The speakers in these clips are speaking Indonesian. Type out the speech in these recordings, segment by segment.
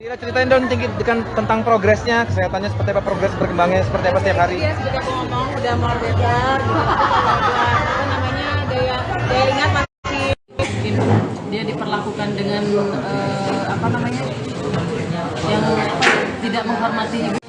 Kira ceritain dong tentang progresnya, kesehatannya seperti apa, progres perkembangannya seperti apa setiap hari. Iya, seperti aku ngomong udah more better gitu. Kalau buat apa namanya daya ingat masih dia diperlakukan dengan apa namanya yang tidak menghormati ibu.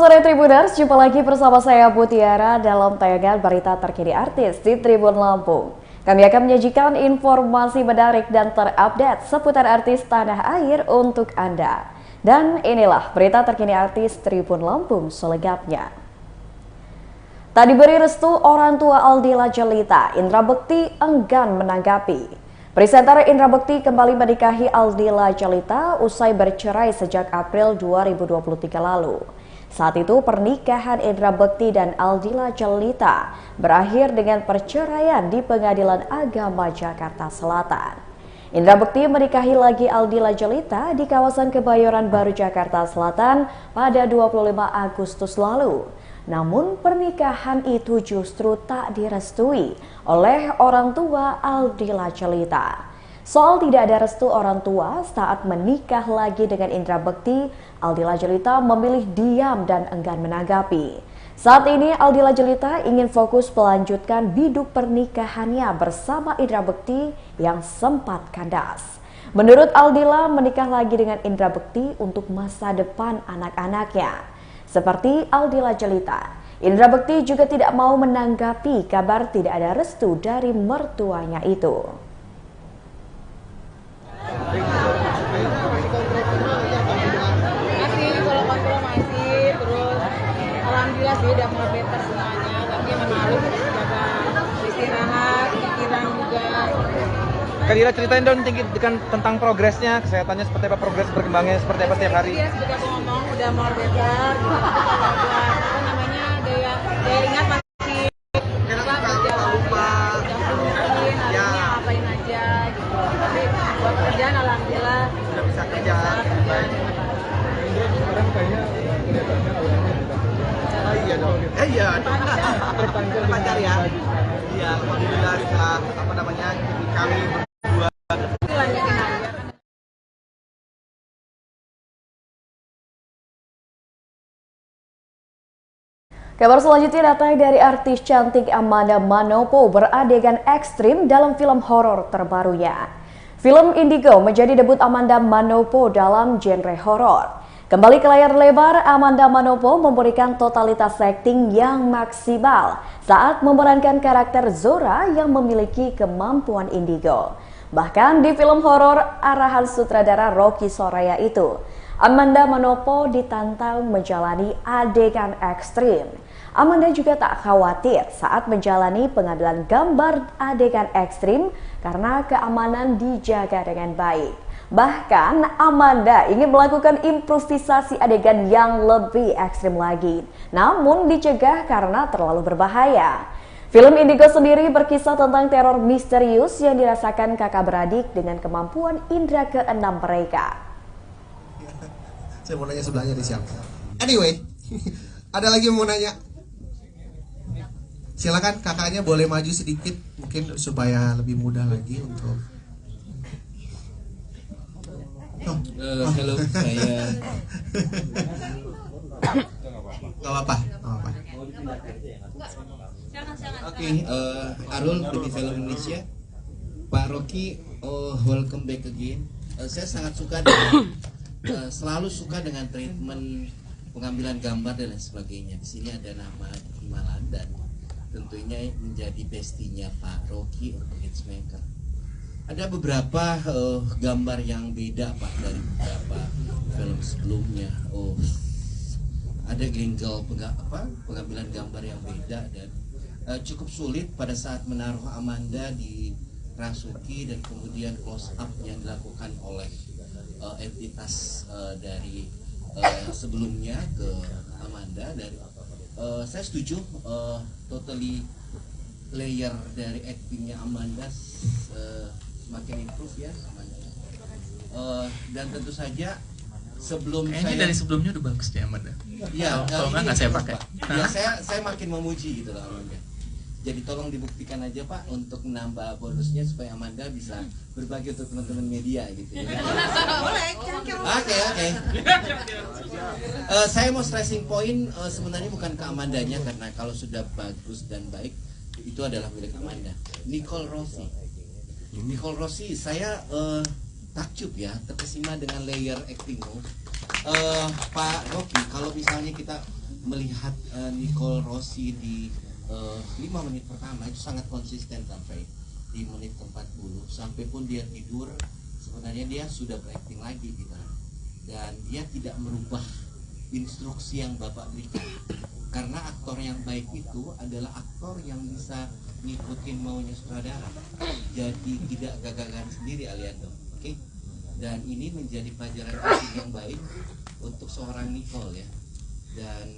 Sore Tribuners, jumpa lagi bersama saya Mutiara dalam tayangan berita terkini artis di Tribun Lampung. Kami akan menyajikan informasi menarik dan terupdate seputar artis tanah air untuk Anda. Dan inilah berita terkini artis Tribun Lampung selengkapnya. Tak diberi restu orang tua Aldila Djelita, Indra Bekti enggan menanggapi. Presenter Indra Bekti kembali menikahi Aldila Djelita usai bercerai sejak April 2023 lalu. Saat itu pernikahan Indra Bekti dan Aldila Djelita berakhir dengan perceraian di Pengadilan Agama Jakarta Selatan. Indra Bekti menikahi lagi Aldila Djelita di kawasan Kebayoran Baru Jakarta Selatan pada 25 Agustus lalu. Namun pernikahan itu justru tak direstui oleh orang tua Aldila Djelita. Soal tidak ada restu orang tua saat menikah lagi dengan Indra Bekti, Aldila Djelita memilih diam dan enggan menanggapi. Saat ini Aldila Djelita ingin fokus melanjutkan biduk pernikahannya bersama Indra Bekti yang sempat kandas. Menurut Aldila, menikah lagi dengan Indra Bekti untuk masa depan anak-anaknya. Seperti Aldila Djelita, Indra Bekti juga tidak mau menanggapi kabar tidak ada restu dari mertuanya itu. Masih terus alhamdulillah sih udah mulai better semuanya, tapi memang harus jaga istirahat, pikiran juga. Kira ceritain dong tentang progresnya, kesehatannya seperti apa, progres perkembangannya seperti apa setiap hari. Iya, seperti aku ngomong udah more better gitu. Kalau buat apa namanya daya ingat masih berjalan, mungkin harinya ngapain aja gitu. Tapi buat pekerjaan alhamdulillah Sudah bisa kerja. Iya dong. Iya. Terpancar ya. Iya, alhamdulillah bisa kami berdua. lanjutin aja. Kabar selanjutnya datang dari artis cantik Amanda Manopo beradegan ekstrim dalam film horor terbarunya. Film Indigo menjadi debut Amanda Manopo dalam genre horor. Kembali ke layar lebar, Amanda Manopo memberikan totalitas acting yang maksimal saat memerankan karakter Zora yang memiliki kemampuan indigo. Bahkan di film horor arahan sutradara Rocky Soraya itu, Amanda Manopo ditantang menjalani adegan ekstrim. Amanda juga tak khawatir saat menjalani pengambilan gambar adegan ekstrim karena keamanan dijaga dengan baik. Bahkan Amanda ingin melakukan improvisasi adegan yang lebih ekstrim lagi, namun dicegah karena terlalu berbahaya. Film Indigo sendiri berkisah tentang teror misterius yang dirasakan kakak beradik dengan kemampuan indera keenam mereka. Saya mau nanya sebelahnya di siapa? Anyway, ada lagi yang mau nanya? Silakan kakaknya boleh maju sedikit, mungkin supaya lebih mudah lagi untuk. Halo, saya. Gak apa-apa. Oke, Arul dari Film Indonesia. Pak Rocky, welcome back again. Saya sangat suka dengan, selalu suka dengan treatment pengambilan gambar dan lain sebagainya. Di sini ada nama Himalan dan tentunya menjadi bestinya Pak Rocky untuk Hitchmaker. Ada beberapa gambar yang beda Pak dari beberapa film sebelumnya. Ada angle pengambilan gambar yang beda dan cukup sulit pada saat menaruh Amanda di Rasuki dan kemudian close up yang dilakukan oleh entitas dari sebelumnya ke Amanda. Dan saya setuju totally layer dari actingnya Amanda semakin improve ya, dan tentu saja sebelum Kayaknya saya dari sebelumnya udah bagus deh Amanda. ya Kalau nggak saya pakai. Ya saya makin memuji gitu loh Amanda. Jadi tolong dibuktikan aja Pak untuk menambah bonusnya supaya Amanda bisa berbagi untuk teman-teman media gitu ya. Oke. Saya mau stressing point sebenarnya bukan ke Amandanya, karena kalau sudah bagus dan baik itu adalah milik Amanda. Nicole Rossi, saya takjub ya, terkesima dengan layer actingmu. Pak Rocky, kalau misalnya kita melihat Nicole Rossi di 5 menit pertama itu sangat konsisten sampai di menit ke-40, sampai pun dia tidur sebenarnya dia sudah berakting lagi gitu, dan dia tidak merubah instruksi yang Bapak berikan, karena aktor yang baik itu adalah aktor yang bisa ngikutin maunya sutradara, jadi tidak gagagan sendiri Aliando. Oke? Dan ini menjadi pelajaran acting yang baik untuk seorang Nicole ya, dan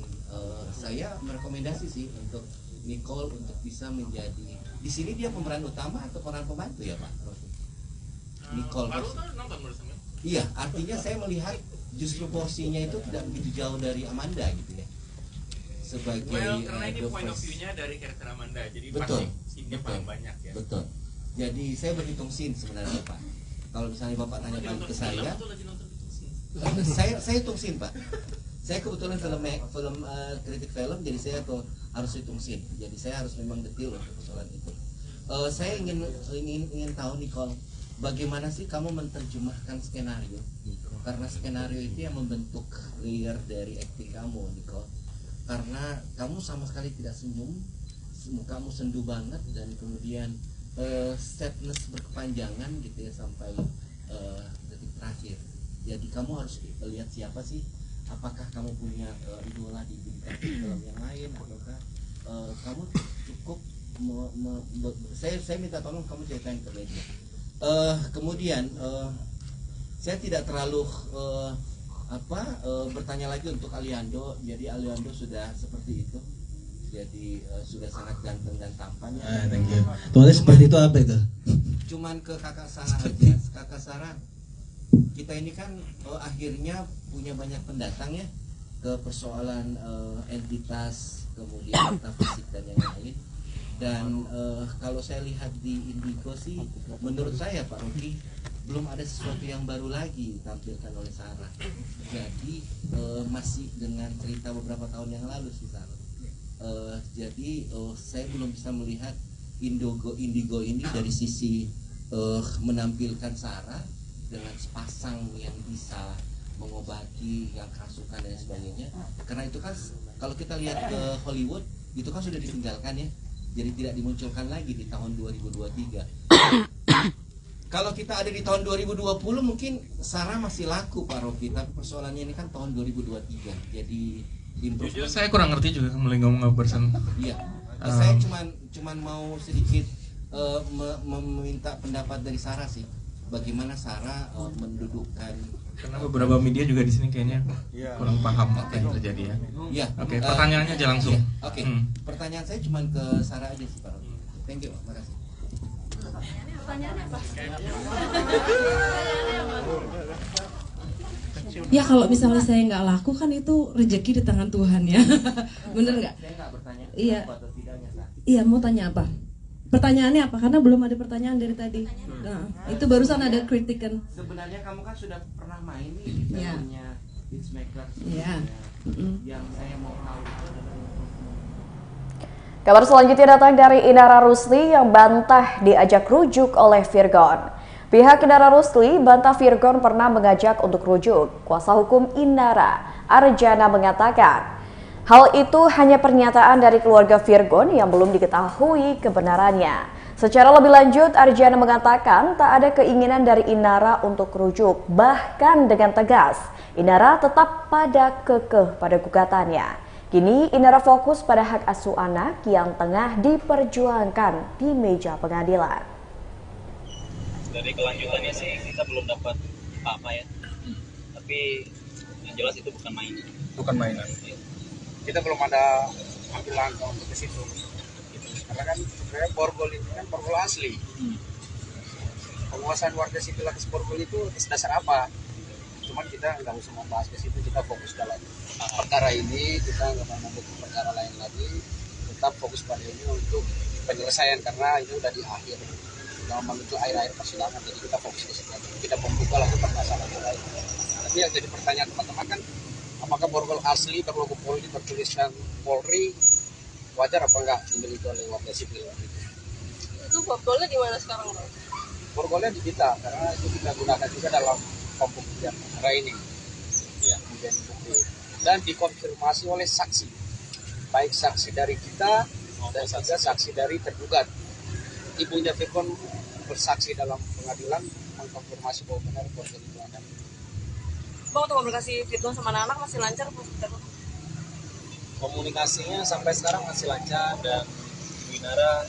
saya merekomendasi sih untuk Nicole untuk bisa menjadi, di sini dia pemeran utama atau pemeran pembantu ya Pak Rofi? Nicole Rossi. Iya, artinya saya melihat justru porsinya itu tidak begitu jauh dari Amanda gitu ya. Sebagai karena ini point of view-nya dari karakter Amanda, jadi betul, pasti scene-nya paling banyak ya. Betul. Jadi saya berhitung scene sebenarnya Pak. Kalau misalnya Bapak tanya balik ke saya hitung scene Pak. Saya kebetulan kritik film, jadi saya harus hitung scene. Jadi saya harus memang detail untuk persoalan itu. Saya ingin tahu Nicole, bagaimana sih kamu menerjemahkan skenario? Karena skenario itu yang membentuk layer dari acting kamu, Nicole. Karena kamu sama sekali tidak senyum, mukamu sendu banget, dan kemudian sadness berkepanjangan gitu ya sampai detik terakhir. Jadi kamu harus lihat siapa sih? Apakah kamu punya idola di bintang film yang lain, ataukah kamu cukup saya minta tolong kamu ceritain ke media. Kemudian saya tidak terlalu bertanya lagi untuk Aliando. Jadi Aliando sudah seperti itu. Jadi sudah sangat ganteng dan tampan ya. Thank you. Tulisnya seperti itu apa itu? Cuman ke Kakak Sarah aja. Kakak Sarah, kita ini kan akhirnya punya banyak pendatang ya ke persoalan entitas, kemudian metafisik dan yang lain. Dan kalau saya lihat di Indigo sih, menurut saya Pak Rocky belum ada sesuatu yang baru lagi ditampilkan oleh Sarah. Jadi masih dengan cerita beberapa tahun yang lalu sih Sarah. Jadi saya belum bisa melihat Indigo ini dari sisi menampilkan Sarah dengan sepasang yang bisa mengobati yang kerasukan dan sebagainya. Karena itu kan kalau kita lihat ke Hollywood itu kan sudah ditinggalkan ya. Jadi tidak dimunculkan lagi di tahun 2023. Kalau kita ada di tahun 2020 mungkin Sarah masih laku Pak Rocky, tapi persoalannya ini kan tahun 2023. Jadi jujur saya kurang ngerti juga mulai ngomong bersen. Iya. Saya cuman mau sedikit meminta pendapat dari Sarah sih. Bagaimana Sarah mendudukkan, karena beberapa media juga di sini kayaknya kurang paham apa yang terjadi ya. Iya. Oke, pertanyaannya aja langsung. Iya, oke. Pertanyaan saya cuma ke Sarah aja sih Pak. Thank you, makasih. Pertanyaannya apa? Ya kalau misalnya saya nggak laku kan itu rezeki di tangan Tuhan ya. Bener nggak? Saya nggak bertanya Iya. atau tidaknya Sarah. Iya, mau tanya apa? Pertanyaannya apa? Karena belum ada pertanyaan dari tadi. Nah, itu barusan ada kritikan. Sebenarnya kamu kan sudah pernah main nih di Iya. filmnya Hitchmaker. Iya. Yang saya mau tahu itu adalah Kabar selanjutnya datang dari Inara Rusli yang bantah diajak rujuk oleh Virgon. Pihak Inara Rusli bantah Virgon pernah mengajak untuk rujuk. Kuasa hukum Inara, Arjana, mengatakan hal itu hanya pernyataan dari keluarga Virgon yang belum diketahui kebenarannya. Secara lebih lanjut, Arjana mengatakan tak ada keinginan dari Inara untuk rujuk. Bahkan dengan tegas, Inara tetap kekeh pada gugatannya. Kini Inara fokus pada hak asuh anak yang tengah diperjuangkan di meja pengadilan. Dari kelanjutannya sih kita belum dapat apa-apa ya, tapi yang jelas itu bukan mainan. Bukan mainan. Kita belum ada ambil langkah untuk ke situ. Karena kan sebenarnya borgol itu kan borgol asli. Penguasaan warga sipil atas borgol itu atas dasar apa? Cuman kita nggak usah membahas ke situ, kita fokus dalam perkara ini, kita nggak mau membuka perkara lain lagi, tetap fokus pada ini untuk penyelesaian karena ini udah di akhir dalam menuju akhir-akhir persidangan, jadi kita fokus ke situ, kita membuka lagi permasalahan yang lain. Tapi yang jadi pertanyaan teman-teman kan, apakah borgol asli berlogo Polri bertuliskan Polri wajar apa enggak dimiliki oleh warga sipil? Itu borgolnya di mana sekarang, Bang? Borgolnya di kita karena itu kita gunakan juga dalam pembuktian perkara ini. Ya, kemudian bukti dan dikonfirmasi oleh saksi, baik saksi dari kita dan juga saksi dari tergugat. Ibunya Firgon bersaksi dalam pengadilan mengkonfirmasi bahwa benar borgol itu ada. Bang, untuk komunikasi Firgon sama anak masih lancar, Bang? Komunikasinya sampai sekarang masih lancar dan Ibu Inara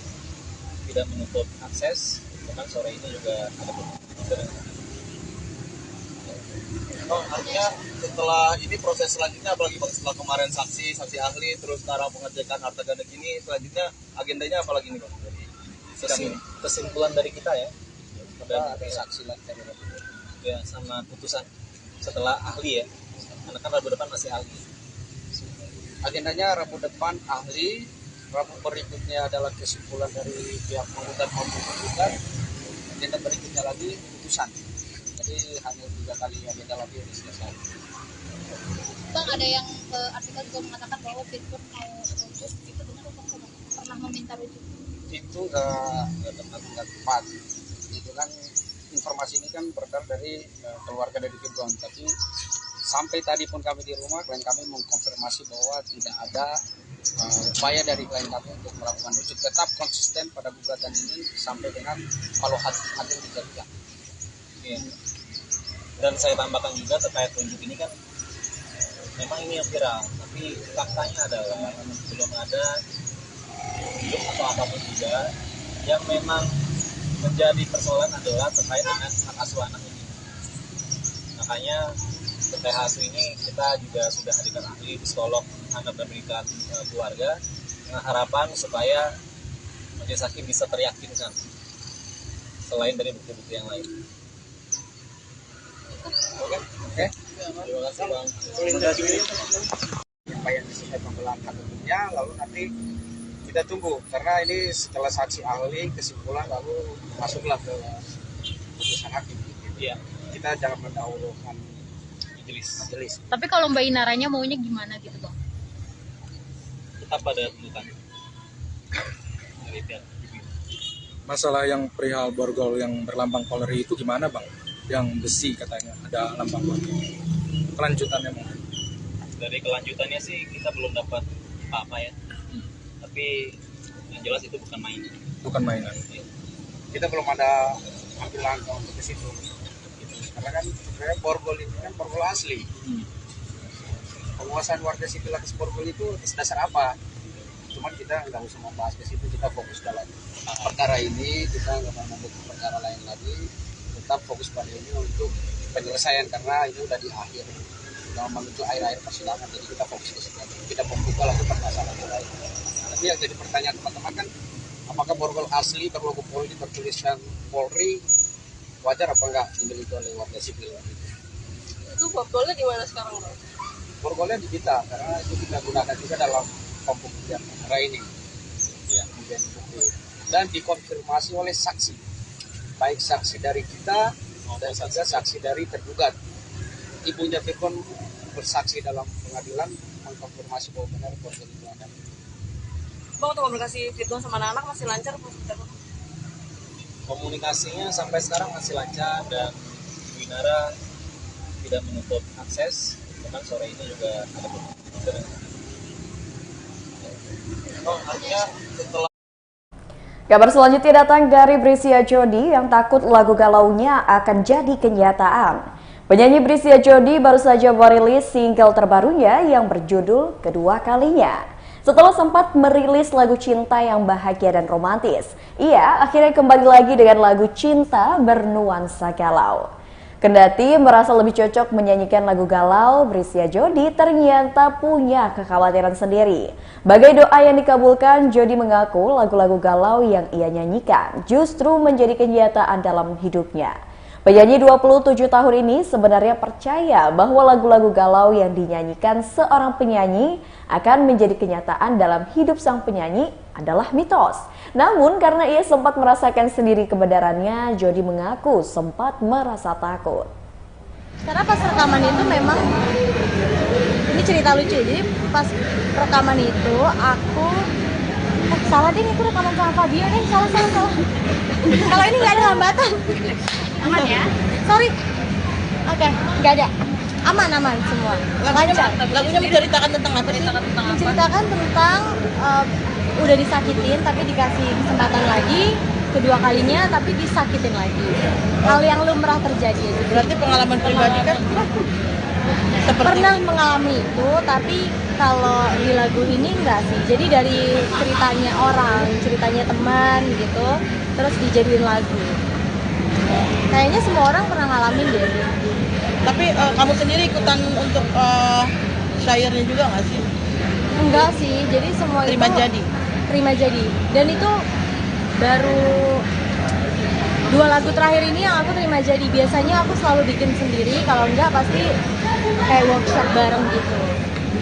tidak menutup akses. Bahkan sore ini juga ada pertemuan. Oh, artinya setelah ini proses selanjutnya, apalagi Bang, setelah kemarin saksi ahli, terus sekarang pengecekan harta ganda gini, selanjutnya agendanya apa lagi nih Bang? Kesimpulan dari kita ya, Dan ada saksi lagi ya sama putusan setelah ahli ya, karena kan Rabu depan masih ahli. agendanya Rabu depan ahli, Rabu berikutnya adalah kesimpulan dari pihak penggugat maupun tergugat, agenda berikutnya lagi putusan. Jadi hanya 3 kali agenda lagi yang selesai. Bang, ada yang artikel juga mengatakan bahwa Firgon mau rujuk, itu benar Bang? Pernah meminta rujuk? Itu nggak tepat. Itu kan informasi ini kan beredar dari keluarga dari Firgon, tapi sampai tadi pun kami di rumah, klien kami mengkonfirmasi bahwa tidak ada upaya dari klien kami untuk melakukan rujuk, tetap konsisten pada gugatan ini sampai dengan kalau hasil dijadikan. Ya. Dan saya tambahkan juga terkait rujuk ini kan memang ini yang viral, tapi faktanya adalah belum ada rujuk atau apapun juga. Yang memang menjadi persoalan adalah terkait dengan hak asuh anak ini. Makanya terkait hal ini kita juga sudah hadirkan ahli psikolog anak dan pendidikan keluarga dengan harapan supaya majelis hakim bisa teryakinkan selain dari bukti-bukti yang lain. Oke. Terima kasih Bang. Apa yang disampaikan pembelahan hukumnya, lalu nanti kita tunggu karena ini setelah saksi ahli kesimpulan lalu masuklah ke putusan hakim. Iya. Kita jangan mendahulukan majelis. Tapi kalau Mbak Inaranya maunya gimana gitu Bang? Tetap pada tuntutan dari pihak ibu. Masalah yang perihal borgol yang berlambang Polri itu gimana Bang? Yang besi katanya ada lambang Polri. Kelanjutannya mungkin. Dari kelanjutannya sih kita belum dapat apa-apa ya. Tapi yang jelas itu bukan main. Bukan mainan. Kita belum ada ambil langkah untuk ke situ. Karena kan sebenarnya borgol ini kan borgol asli. Penguasaan warga sipil atas borgol itu atas dasar apa? Cuman kita nggak usah membahas ke situ, kita fokus dalam perkara ini, kita nggak mau membuka perkara lain lagi, tetap fokus pada ini untuk penyelesaian karena ini udah di akhir dalam menuju akhir-akhir persidangan, jadi kita fokus ke situ, kita membuka lagi permasalahan yang lain. Tapi yang jadi pertanyaan teman-teman kan, apakah borgol asli berlogo Polri bertuliskan Polri wajar apa enggak dimiliki oleh warga sipil? Itu borgolnya di mana sekarang, Bang? Borgolnya di kita karena itu kita gunakan juga dalam pembuktian perkara ini. Ya, kemudian bukti dan dikonfirmasi oleh saksi, baik saksi dari kita dan juga saksi dari tergugat. Ibunya Firgon bersaksi dalam pengadilan mengkonfirmasi bahwa benar borgol itu ada. Bang, untuk komunikasi Firgon sama anak masih lancar, Bang? Komunikasinya sampai sekarang masih lancar dan Ibu Inara tidak menutup akses. Bahkan sore ini juga ada pertemuan. Oh, artinya setelah Kabar selanjutnya datang dari Brisya Jody yang takut lagu galaunya akan jadi kenyataan. Penyanyi Brisya Jody baru saja merilis single terbarunya yang berjudul Kedua Kalinya. Setelah sempat merilis lagu cinta yang bahagia dan romantis, ia akhirnya kembali lagi dengan lagu cinta bernuansa galau. Kendati merasa lebih cocok menyanyikan lagu galau, Brisya Jody ternyata punya kekhawatiran sendiri. Bagai doa yang dikabulkan, Jody mengaku lagu-lagu galau yang ia nyanyikan justru menjadi kenyataan dalam hidupnya. Penyanyi 27 tahun ini sebenarnya percaya bahwa lagu-lagu galau yang dinyanyikan seorang penyanyi akan menjadi kenyataan dalam hidup sang penyanyi adalah mitos. Namun karena ia sempat merasakan sendiri kebenarannya, Jody mengaku sempat merasa takut. Karena pas rekaman itu memang, ini cerita lucu, jadi pas rekaman itu aku, salah deh, itu rekaman sama Fabio deh, salah. Kalau ini nggak ada hambatan. Aman ya? Sorry. Oke, nggak ada. Aman semua. Lancar. Lagunya menceritakan tentang apa sih? Menceritakan tentang udah disakitin tapi dikasih kesempatan lagi, kedua kalinya tapi disakitin lagi. Hal yang lumrah terjadi. Berarti pengalaman pribadi kan? Pernah mengalami itu, tapi kalau di lagu ini enggak sih. Jadi dari ceritanya orang, ceritanya teman gitu, terus dijadiin lagu. Kayaknya semua orang pernah ngalamin deh. Tapi kamu sendiri ikutan untuk syairnya juga nggak sih? Enggak sih, jadi semua terima itu terima jadi. Dan itu baru 2 lagu terakhir ini yang aku terima jadi. Biasanya aku selalu bikin sendiri, kalau enggak pasti kayak workshop bareng gitu.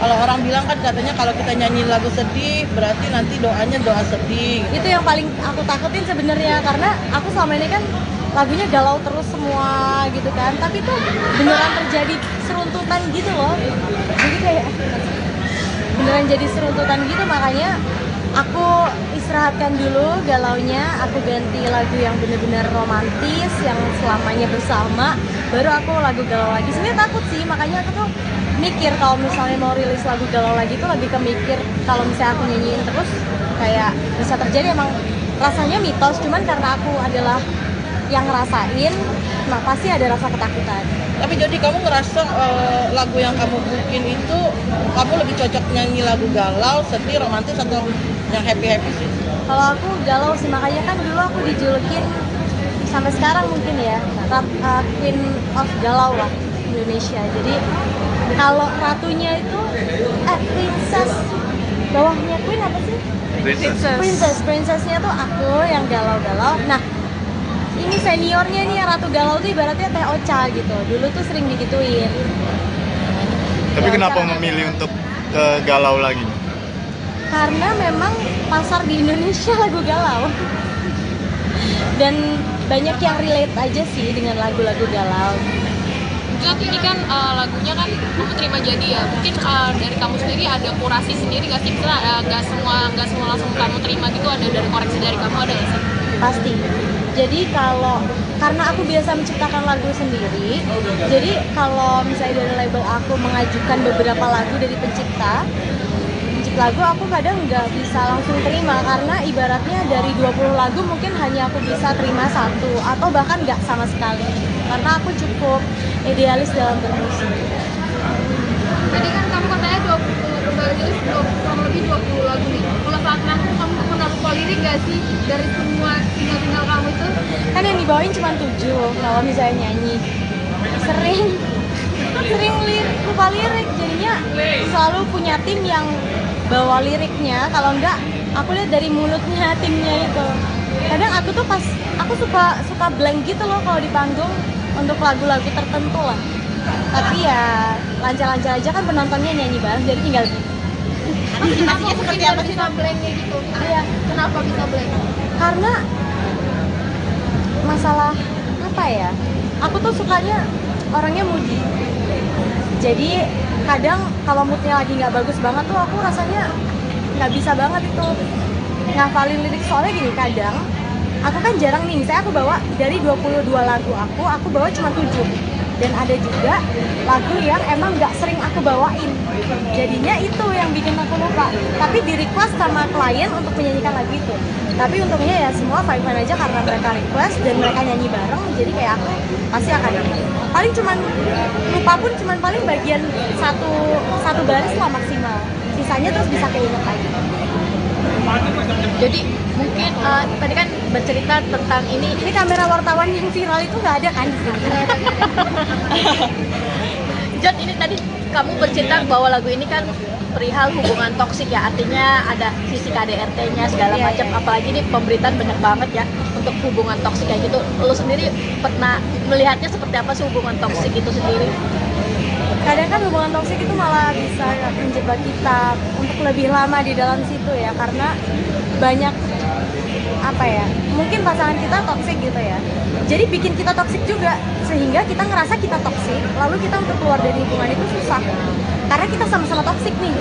Kalau orang bilang kan katanya kalau kita nyanyi lagu sedih berarti nanti doanya doa sedih. Itu yang paling aku takutin sebenarnya, karena aku selama ini kan lagunya galau terus semua gitu kan, tapi tuh beneran terjadi seruntutan gitu loh. Jadi kayak beneran jadi seruntutan gitu, makanya aku istirahatkan dulu galaunya, aku ganti lagu yang bener-bener romantis, yang selamanya bersama, baru aku lagu galau lagi. Sebenarnya takut sih, makanya aku tuh mikir kalau misalnya mau rilis lagu galau lagi tuh lebih ke mikir kalau misalnya aku nyanyiin terus kayak bisa terjadi. Emang rasanya mitos, cuman karena aku adalah yang ngerasain, nah pasti ada rasa ketakutan. Tapi jadi kamu ngerasa lagu yang kamu bikin itu kamu lebih cocok nyanyi lagu galau, sedih, romantis atau yang happy sih? Kalau aku galau sih, makanya kan dulu aku dijulukin sampai sekarang mungkin ya Queen of Galau lah Indonesia. Jadi kalau ratunya itu princess, bawahnya Queen apa sih? Princessnya tuh aku yang galau-galau. Nah, ini seniornya nih yang ratu galau tuh ibaratnya Teh Ocha gitu. Dulu tuh sering digituin. Tapi kenapa memilih untuk galau lagi? Karena memang pasar di Indonesia lagu galau. Dan banyak yang relate aja sih dengan lagu-lagu galau. Jod, ini kan lagunya kan kamu terima jadi ya. Mungkin dari kamu sendiri ada kurasi sendiri nggak sih? Nggak semua langsung kamu terima gitu, ada dari koreksi dari kamu, ada nggak sih? Pasti. Jadi karena aku biasa menciptakan lagu sendiri, jadi kalau misalnya dari label aku mengajukan beberapa lagu dari pencipta lagu, aku kadang nggak bisa langsung terima, karena ibaratnya dari 20 lagu mungkin hanya aku bisa terima 1 atau bahkan nggak sama sekali, karena aku cukup idealis dalam bermusik. Tadi kan kamu katanya 20 lagu nih. Kalau saat nanggung kamu pernah lupa lirik nggak sih dari semua single kamu itu? Kan yang dibawain cuma 7 kalau misalnya nyanyi. Sering lupa lirik, jadinya selalu punya tim yang bawa liriknya. Kalau enggak, aku lihat dari mulutnya timnya itu. Kadang aku tuh aku suka blank gitu loh kalau di panggung untuk lagu-lagu tertentu lah. Tapi ya lancar-lancar aja kan, penontonnya nyanyi bareng, jadi tinggal gitu. Antisipasinya seperti apa sih blanknya gitu? Iya. Kenapa bisa blank? Karena masalah apa ya? Aku tuh sukanya orangnya moody. Jadi kadang kalau moodnya lagi nggak bagus banget tuh aku rasanya nggak bisa banget itu ngafalin lirik. Soalnya gini, kadang aku kan jarang nih, misalnya aku bawa dari 22 lagu aku bawa cuma 7. Dan ada juga lagu yang emang nggak sering aku bawain, jadinya itu yang bikin aku lupa. Tapi di request sama klien untuk menyanyikan lagu itu. Tapi untungnya ya semua fine-fine aja karena mereka request dan mereka nyanyi bareng. Jadi kayak aku pasti akan paling cuman lupa pun cuman paling bagian satu baris lah maksimal. Sisanya terus bisa keinget lagi. Jadi mungkin tadi kan bercerita tentang ini kamera wartawan yang viral itu nggak ada kan di sini. Jod, ini tadi kamu bercerita bahwa lagu ini kan perihal hubungan toksik ya, artinya ada sisi KDRT-nya segala Iya, macam. iya. Apalagi nih pemberitaan banyak banget ya untuk hubungan toksik kayak gitu. Lu sendiri pernah melihatnya seperti apa sih hubungan toksik itu sendiri? Kadang kan hubungan toksik itu malah bisa menjebak kita untuk lebih lama di dalam situ ya, karena banyak apa ya, mungkin pasangan kita toksik gitu ya, jadi bikin kita toksik juga, sehingga kita ngerasa kita toksik, lalu kita untuk keluar dari hubungan itu susah karena kita sama-sama toksik nih.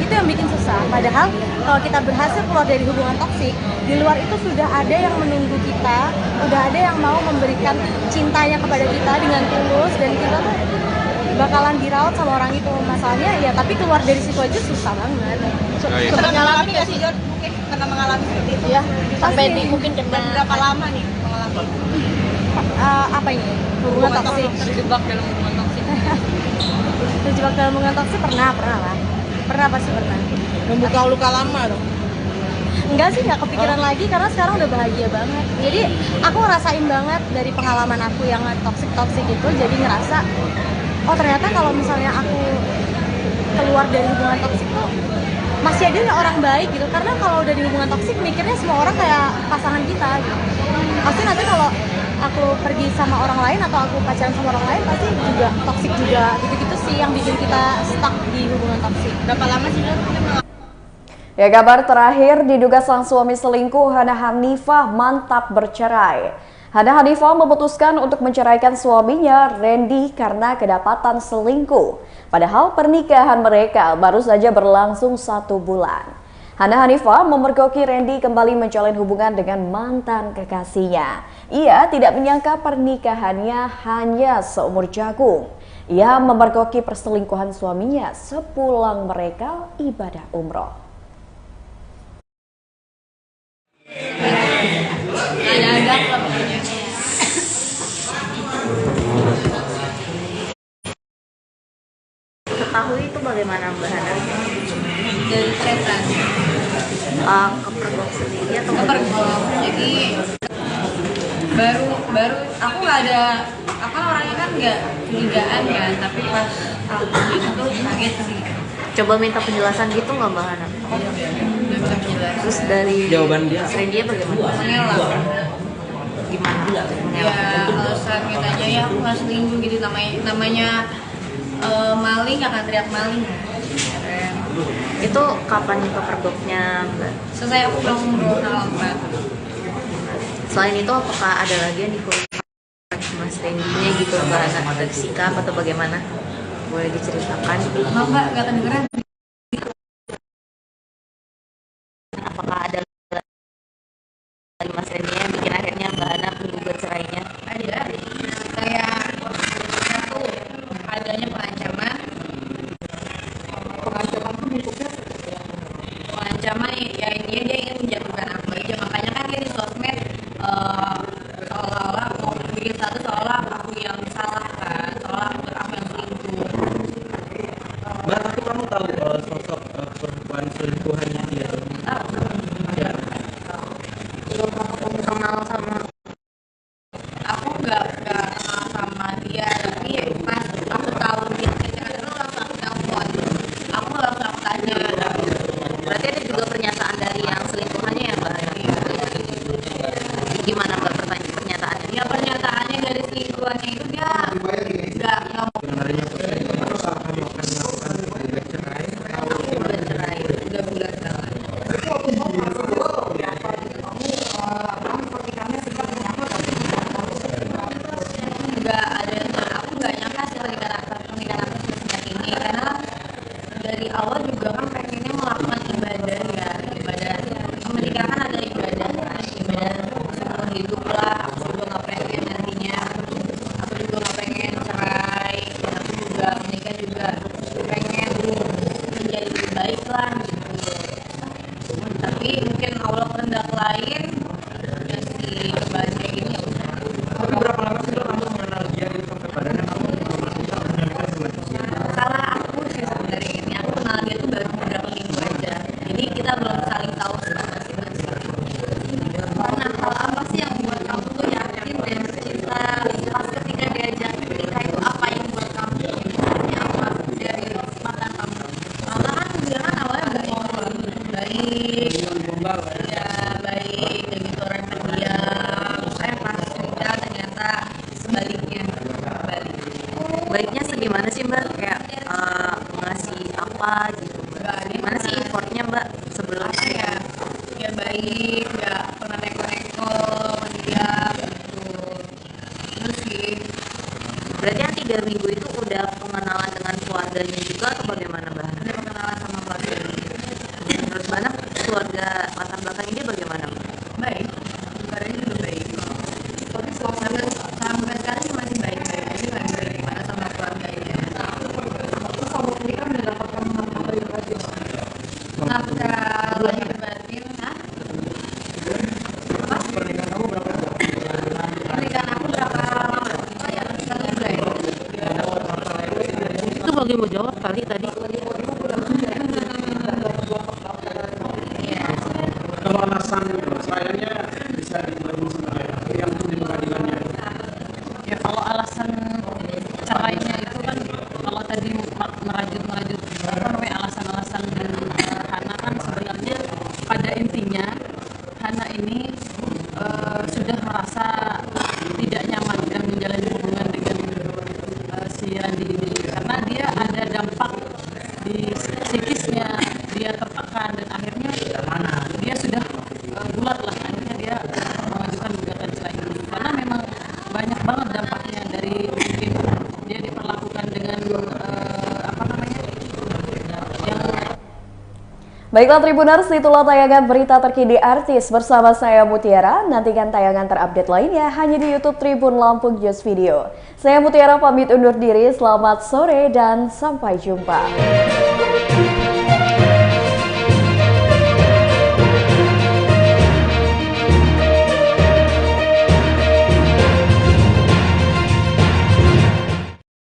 Itu yang bikin susah. Padahal kalau kita berhasil keluar dari hubungan toksik, di luar itu sudah ada yang menunggu kita, udah ada yang mau memberikan cintanya kepada kita dengan tulus, dan kita tuh bakalan dirawat sama orang itu. Masalahnya ya, tapi keluar dari situ aja susah banget. Pernah mengalami nggak sih, Jon? Mungkin pernah mengalami seperti itu ya, sampai di mungkin berapa lama nih mengalami Apa ini? Hubungan toksik. terjebak dalam hubungan toksik? Terjebak dalam hubungan toksik pernah lah. Pasti pernah. Membuka luka lama dong. Enggak sih, nggak kepikiran lagi karena sekarang udah bahagia banget. Jadi aku ngerasain banget dari pengalaman aku yang toksik itu, jadi ngerasa oh ternyata kalau misalnya aku keluar dari hubungan toksik tuh masih ada orang baik gitu. Karena kalau udah di hubungan toksik mikirnya semua orang kayak pasangan kita gitu. Pasti nanti kalau aku pergi sama orang lain atau aku pacaran sama orang lain pasti juga toksik juga, gitu-gitu sih yang bikin kita stuck di hubungan toksik. Berapa lama sih, Jon? Ya, kabar terakhir diduga sang suami selingkuh Hana Hanifah mantap bercerai. Hana Hanifah memutuskan untuk menceraikan suaminya Randy karena kedapatan selingkuh. Padahal pernikahan mereka baru saja berlangsung 1 bulan. Hana Hanifah memergoki Randy kembali menjalin hubungan dengan mantan kekasihnya. Ia tidak menyangka pernikahannya hanya seumur jagung. Ia memergoki perselingkuhan suaminya sepulang mereka ibadah umroh. Ada pokoknya. Ketahui itu bagaimana Mbak Hana? Dari cerita Kepergok sendiri atau kepergok. Jadi baru aku nggak ada, aku kan orangnya kan nggak curigaan kan, tapi pas aku gitu tuh kaget sih. coba minta penjelasan gitu nggak Mbak Hana? Nggak bisa menjelaskan. Terus dari Jawaban dia. Mas Randy bagaimana? Mengelak. Gimana? Ya alasan katanya ya aku nggak selingkuh gitu, namanya maling akan teriak maling. Itu kapan kepergoknya Mbak? Selesai aku udah umroh tanggal 4. Selain itu apakah ada lagi yang dikeluhkan Mas Randy-nya gitu Mbak Hana? Dari sikap atau bagaimana? Boleh diceritakan? Maaf Mbak, nggak kedengeran. Apakah ada lagi Mas Randy yang bikin akhirnya Mbak Hana menggugat cerainya? Ada kayak satu adanya pengancaman ya, intinya dia ingin menjatuhkan aku aja, makanya kan dia di sosmed seolah-olah mau bikin satu seolah aku yang salah kan, seolah aku yang selingkuh. Mbak, tapi kamu tahu sosok perempuan selingkuhannya dia? Ya. Kenal sama Aku nggak kenal sama dia, tapi pas aku tahu dia cerita dulu langsung aku telepon, aku langsung tanya. berarti ada juga pernyataan dari yang selingkuhannya ya Mbak? Gimana Mbak pernyataannya? Ya pernyataannya dari selingkuhannya itu dia nggak mau. Udah bulan jalan. Nggak ada, aku nggak nyangka sih pernikahan aku sesingkat ini, karena dari awal juga kan pengennya melakukan ibadah ya, ibadah menikah kan ada ibadah kan, ibadah seumur hidup lah. Aku juga nggak pengen nantinya, aku juga nggak pengen cerai keluarganya juga atau bagaimana Mbak? Ada perkenalan sama keluarganya. Menurut Mbak Hana, keluarga latar belakang dia bagaimana Mbak? Baik, keluarganya juga baik. Sampai sekarang sih masih baik-baik aja, nggak bisa gimana sama keluarganya. Terus kalau menikah mendapatkan materi batin? Materi batin, hah? Pernikahan kamu berapa? Pernikahan aku berapa lama? Oh ya, 1 bulan. Itu bagi mau jawab kali tadi. Kalau alasan sayangnya bisa yang di pengadilannya. Ya kalau alasan cerainya itu kan kalau tadi merajut apa namanya alasan-alasan Hana kan sebenarnya pada intinya Hana ini sudah merasa tidak nyaman dan menjalani hubungan dengan si Randi ini karena dia ada dampak di psikisnya, dia tertekan dan akhirnya dia sudah bulat lah, akhirnya dia mengajukan gugatan cerai ini karena memang banyak banget dampaknya dari mungkin dia diperlakukan dengan apa namanya yang Baiklah Tribuners, itulah tayangan berita terkini artis bersama saya Mutiara. Nantikan tayangan terupdate lainnya hanya di YouTube Tribun Lampung News Video. Saya Mutiara pamit undur diri, selamat sore dan sampai jumpa.